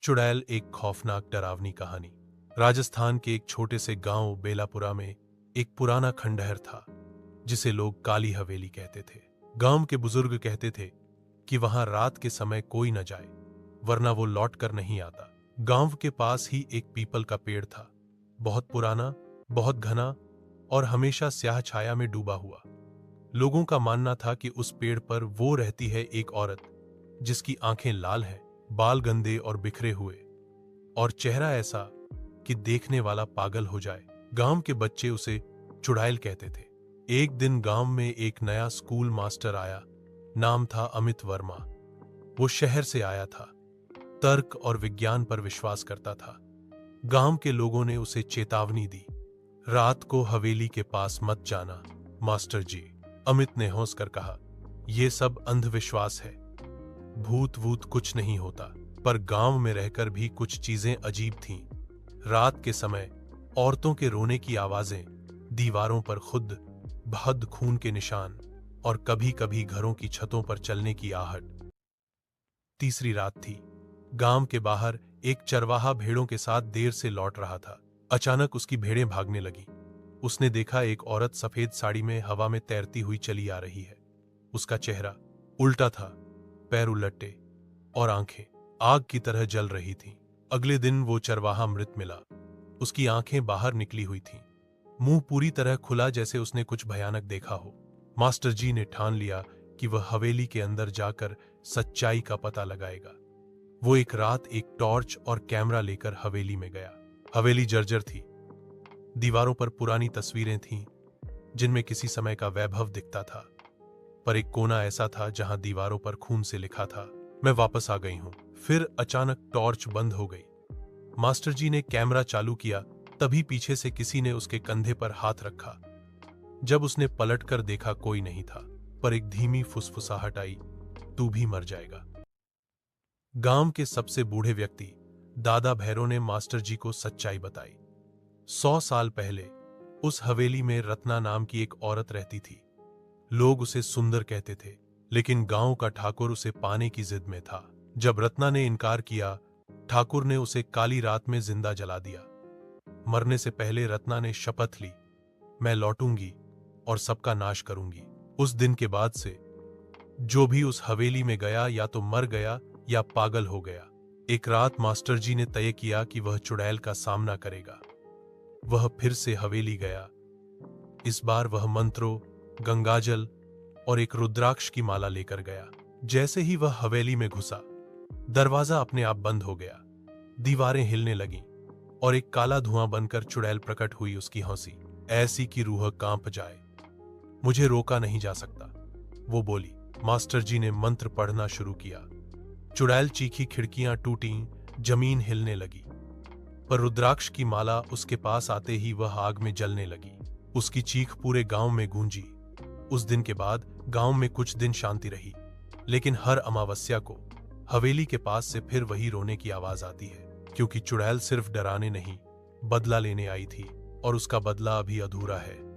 चुड़ैल एक खौफनाक डरावनी कहानी। राजस्थान के एक छोटे से गांव बेलापुरा में एक पुराना खंडहर था जिसे लोग काली हवेली कहते थे। गांव के बुजुर्ग कहते थे कि वहां रात के समय कोई न जाए वरना वो लौट कर नहीं आता। गांव के पास ही एक पीपल का पेड़ था, बहुत पुराना, बहुत घना और हमेशा स्याह छाया में डूबा हुआ। लोगों का मानना था कि उस पेड़ पर वो रहती है एक औरत जिसकी आंखें लाल हैं, बाल गंदे और बिखरे हुए और चेहरा ऐसा कि देखने वाला पागल हो जाए। गांव के बच्चे उसे चुड़ैल कहते थे। एक दिन गांव में एक नया स्कूल मास्टर आया, नाम था अमित वर्मा। वो शहर से आया था, तर्क और विज्ञान पर विश्वास करता था। गांव के लोगों ने उसे चेतावनी दी, रात को हवेली के पास मत जाना मास्टर जी। अमित ने हंस कर कहा, यह सब अंधविश्वास है, भूत वूत कुछ नहीं होता। पर गांव में रहकर भी कुछ चीजें अजीब थीं। रात के समय औरतों के रोने की आवाजें, दीवारों पर खुद बहद खून के निशान और कभी-कभी घरों की छतों पर चलने की आहट। तीसरी रात थी। गांव के बाहर एक चरवाहा भेड़ों के साथ देर से लौट रहा था। अचानक उसकी भेड़ें भागने लगीं। उसने देखा एक औरत सफेद साड़ी में हवा में तैरती हुई चली आ रही है। उसका चेहरा उल्टा था, पैर उलटे और आंखें आग की तरह जल रही थीं। अगले दिन वो चरवाहा मृत मिला। उसकी आंखें बाहर निकली हुई थीं, मुंह पूरी तरह खुला जैसे उसने कुछ भयानक देखा हो। मास्टर जी ने ठान लिया कि वह हवेली के अंदर जाकर सच्चाई का पता लगाएगा। वो एक रात एक टॉर्च और कैमरा लेकर हवेली में गया। हवेली जर्जर थी, दीवारों पर पुरानी तस्वीरें थीं जिनमें किसी समय का वैभव दिखता था। पर एक कोना ऐसा था जहां दीवारों पर खून से लिखा था, मैं वापस आ गई हूं। फिर अचानक टॉर्च बंद हो गई। मास्टर जी ने कैमरा चालू किया, तभी पीछे से किसी ने उसके कंधे पर हाथ रखा। जब उसने पलटकर देखा कोई नहीं था, पर एक धीमी फुसफुसाहट आई, तू भी मर जाएगा। गांव के सबसे बूढ़े व्यक्ति दादा भैरव ने मास्टर जी को सच्चाई बताई। 100 साल पहले उस हवेली में रत्ना नाम की एक औरत रहती थी। लोग उसे सुंदर कहते थे, लेकिन गांव का ठाकुर उसे पाने की जिद में था। जब रत्ना ने इनकार किया, ठाकुर ने उसे काली रात में जिंदा जला दिया। मरने से पहले रत्ना ने शपथ ली, मैं लौटूंगी और सबका नाश करूंगी। उस दिन के बाद से जो भी उस हवेली में गया या तो मर गया या पागल हो गया। एक रात मास्टर जी ने तय किया कि वह चुड़ैल का सामना करेगा। वह फिर से हवेली गया। इस बार वह मंत्रों, गंगाजल और एक रुद्राक्ष की माला लेकर गया। जैसे ही वह हवेली में घुसा, दरवाजा अपने आप बंद हो गया, दीवारें हिलने लगीं और एक काला धुआं बनकर चुड़ैल प्रकट हुई। उसकी हंसी ऐसी कि रूह कांप जाए। मुझे रोका नहीं जा सकता, वो बोली। मास्टर जी ने मंत्र पढ़ना शुरू किया। चुड़ैल चीखी, खिड़कियां टूटीं, जमीन हिलने लगी। पर रुद्राक्ष की माला उसके पास आते ही वह आग में जलने लगी। उसकी चीख पूरे गांव में गूंजी। उस दिन के बाद गांव में कुछ दिन शांति रही, लेकिन हर अमावस्या को हवेली के पास से फिर वही रोने की आवाज आती है, क्योंकि चुड़ैल सिर्फ डराने नहीं, बदला लेने आई थी और उसका बदला अभी अधूरा है।